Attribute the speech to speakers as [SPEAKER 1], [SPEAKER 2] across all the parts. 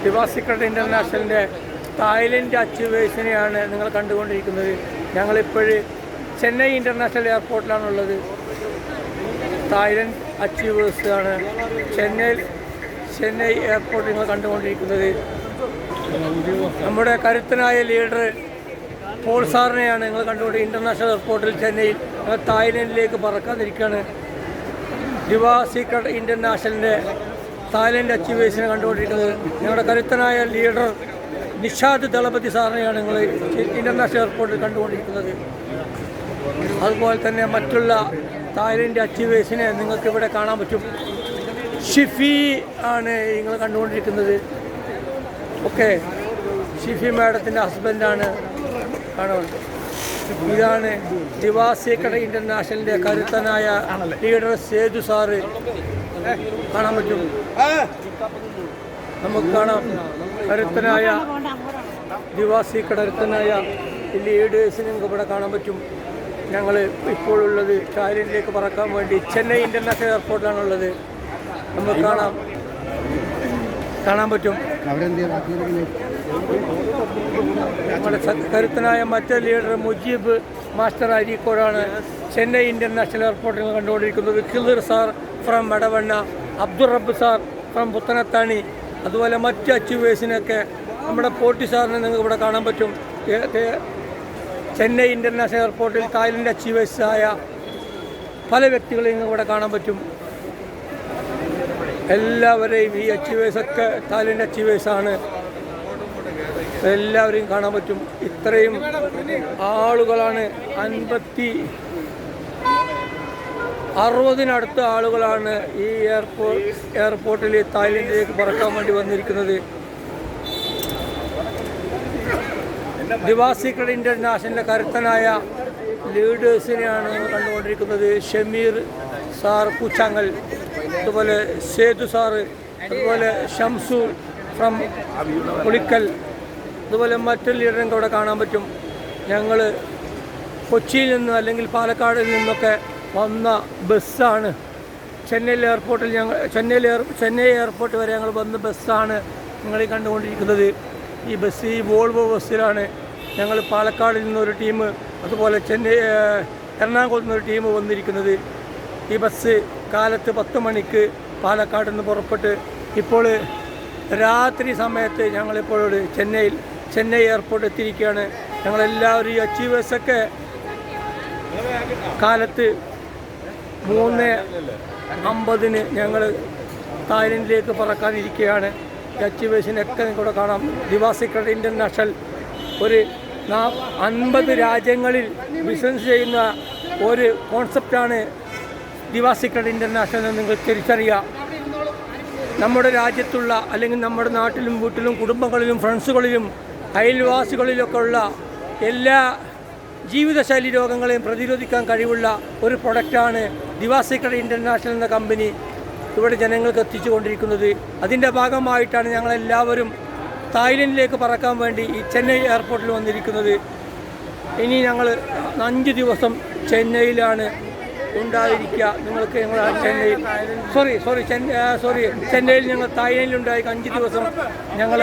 [SPEAKER 1] Diva secret ഇൻ്റർനാഷണലിൻ്റെ Thailand അച്ചീവേഴ്സിനെയാണ് നിങ്ങൾ കണ്ടുകൊണ്ടിരിക്കുന്നത്. ഞങ്ങളിപ്പോഴ് Chennai international എയർപോർട്ടിലാണുള്ളത്. Thailand achievers ആണ് ചെന്നൈ എയർപോർട്ട് നിങ്ങൾ കണ്ടുകൊണ്ടിരിക്കുന്നത്. നമ്മുടെ കരുത്തനായ ലീഡർ പോൾ സാറിനെയാണ് നിങ്ങൾ കണ്ടുകൊണ്ട് ഇൻ്റർനാഷണൽ എയർപോർട്ടിൽ ചെന്നൈയിൽ തായ്ലൻഡിലേക്ക് പറക്കാതിരിക്കുകയാണ്. ദിവാ സീക്രട്ട് ഇൻ്റർനാഷണലിൻ്റെ തായ്ലൻഡ് അച്ചീവേഴ്സിനെ കണ്ടുകൊണ്ടിരിക്കുന്നത്. ഞങ്ങളുടെ കരുത്തനായ ലീഡർ നിഷാദ് ദളപതി സാറിനെയാണ് നിങ്ങൾ ഇൻ്റർനാഷണൽ എയർപോർട്ടിൽ കണ്ടുകൊണ്ടിരിക്കുന്നത്. അതുപോലെ തന്നെ മറ്റുള്ള തായ്ലൻഡ് അച്ചീവേഴ്സിനെ നിങ്ങൾക്കിവിടെ കാണാൻ പറ്റും. ഷിഫി ആണ് നിങ്ങൾ കണ്ടുകൊണ്ടിരിക്കുന്നത്. ഓക്കെ, ഷിഫി മാഡത്തിൻ്റെ ഹസ്ബൻഡാണ് കാണുന്നത്. ഇതാണ് ദിവാ സീക്രട്ട് ഇൻ്റർനാഷണലിൻ്റെ കരുത്തനായ ലീഡർ സേതു സാറ് കാണാൻ പറ്റും. നമുക്ക് കാണാം കരുത്തനായ ദിവാ സീക്രട്ട് കരുത്തനായ ലീഡേഴ്സിനെ നമുക്ക് ഇവിടെ കാണാൻ പറ്റും. ഞങ്ങൾ ഇപ്പോഴുള്ളത് തായ്ലൻഡിലേക്ക് പറക്കാൻ വേണ്ടി ചെന്നൈ ഇൻ്റർനാഷണൽ എയർപോർട്ടിലാണുള്ളത്. നമുക്ക് കാണാൻ പറ്റും. നമ്മുടെ കരുത്തനായ മറ്റൊരു ലീഡർ മുജീബ് മാസ്റ്റർ അരീക്കോടാണ് ചെന്നൈ ഇൻ്റർനാഷണൽ എയർപോർട്ടിൽ കണ്ടുകൊണ്ടിരിക്കുന്നത്. Khizir sir from Madavanna, Abdul Rabb sir from Puthanathani, അതുപോലെ മറ്റ് അച്ചീവേഴ്സിനൊക്കെ നമ്മുടെ പോട്ടി സാറിനെ നിങ്ങൾക്ക് ഇവിടെ കാണാൻ പറ്റും. ചെന്നൈ ഇൻ്റർനാഷണൽ എയർപോർട്ടിൽ തായ്ലൻഡ് അച്ചീവേഴ്സായ പല വ്യക്തികളെയും ഇവിടെ കാണാൻ പറ്റും. എല്ലാവരെയും ഈ അച്ചീവേഴ്സൊക്കെ തായ്ലൻഡ് അച്ചീവേഴ്സാണ്. എല്ലാവരെയും കാണാൻ പറ്റും. ഇത്രയും ആളുകളാണ് 60-നടുത്ത ആളുകളാണ് ഈ എയർപോർട്ടിൽ തായ്ലൻഡിലേക്ക് പറക്കാൻ വേണ്ടി വന്നിരിക്കുന്നത്. ദിവാ സീക്രട്ട് ഇൻ്റർനാഷണലിൻ്റെ കരുത്തനായ ലീഡേഴ്സിനെയാണ് കണ്ടുകൊണ്ടിരിക്കുന്നത്. ഷമീർ സാർ പൂച്ചാങ്ങൽ, അതുപോലെ സേതു സാറ്, അതുപോലെ ഷംസു ഫ്രം പുളിക്കൽ, അതുപോലെ മറ്റൊരു ലീഡറിനെ ഇവിടെ കാണാൻ പറ്റും. ഞങ്ങൾ കൊച്ചിയിൽ നിന്ന് അല്ലെങ്കിൽ പാലക്കാടിൽ നിന്നൊക്കെ വന്ന ബസ്സാണ് ചെന്നൈ എയർപോർട്ടിൽ ചെന്നൈ എയർപോർട്ട് വരെ ഞങ്ങൾ വന്ന ബസ്സാണ് നിങ്ങളീ കണ്ടുകൊണ്ടിരിക്കുന്നത്. ഈ ബസ് ഈ വോൾവോ ബസ്സിലാണ് ഞങ്ങൾ പാലക്കാടിൽ നിന്നൊരു ടീം, അതുപോലെ എറണാകുളത്ത് നിന്നൊരു ടീം വന്നിരിക്കുന്നത്. ഈ ബസ് കാലത്ത് 10 മണിക്ക് പാലക്കാട് നിന്ന് പുറപ്പെട്ട് ഇപ്പോൾ രാത്രി സമയത്ത് ഞങ്ങളിപ്പോഴോട് ചെന്നൈ എയർപോർട്ട് എത്തിയിരിക്കുകയാണ്. ഞങ്ങളെല്ലാവരും ഈ അച്ചീവേഴ്സൊക്കെ കാലത്ത് 3:50 ഞങ്ങൾ തായ്ലൻഡിലേക്ക് പറക്കാനിരിക്കുകയാണ്. ഈ അച്ചീവേഴ്സിനൊക്കെ നിങ്ങൾക്കിവിടെ കാണാം. ദിവാ സീക്രട്ട് ഇൻ്റർനാഷണൽ ഒരു 50 രാജ്യങ്ങളിൽ ബിസിനസ് ചെയ്യുന്ന ഒരു കോൺസെപ്റ്റാണ് ദിവാ സീക്രട്ട് ഇൻ്റർനാഷണൽ എന്ന് നിങ്ങൾ തിരിച്ചറിയുക. നമ്മുടെ രാജ്യത്തുള്ള അല്ലെങ്കിൽ നമ്മുടെ നാട്ടിലും വീട്ടിലും കുടുംബങ്ങളിലും ഫ്രണ്ട്സുകളിലും അയൽവാസികളിലൊക്കെ ഉള്ള എല്ലാ ജീവിതശൈലി രോഗങ്ങളെയും പ്രതിരോധിക്കാൻ കഴിവുള്ള ഒരു പ്രൊഡക്റ്റാണ് ദിവാ സീക്രട്ട് ഇൻ്റർനാഷണൽ എന്ന കമ്പനി ഇവിടെ ജനങ്ങൾക്ക് എത്തിച്ചു കൊണ്ടിരിക്കുന്നത്. അതിൻ്റെ ഭാഗമായിട്ടാണ് ഞങ്ങളെല്ലാവരും തായ്ലൻഡിലേക്ക് പറക്കാൻ വേണ്ടി ഈ ചെന്നൈ എയർപോർട്ടിൽ വന്നിരിക്കുന്നത്. ഇനി ഞങ്ങൾ 5 ദിവസം ചെന്നൈയിലാണ് ഉണ്ടായിരിക്കുക. നിങ്ങൾക്ക് ഞങ്ങൾ ചെന്നൈയിൽ ഞങ്ങൾ തായ്ലൻഡിലുണ്ടായിരിക്കും. 5 ദിവസം ഞങ്ങൾ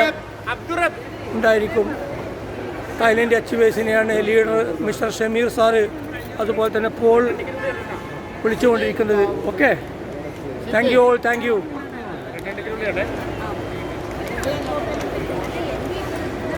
[SPEAKER 1] ഉണ്ടായിരിക്കും. തായ്ലൻഡ് അച്ചീവേഴ്സിനെയാണ് ലീഡർ മിസ്റ്റർ ഷമീർ സാറ്, അതുപോലെ തന്നെ പോൾ വിളിച്ചുകൊണ്ടിരിക്കുന്നത്. Okay, thank U.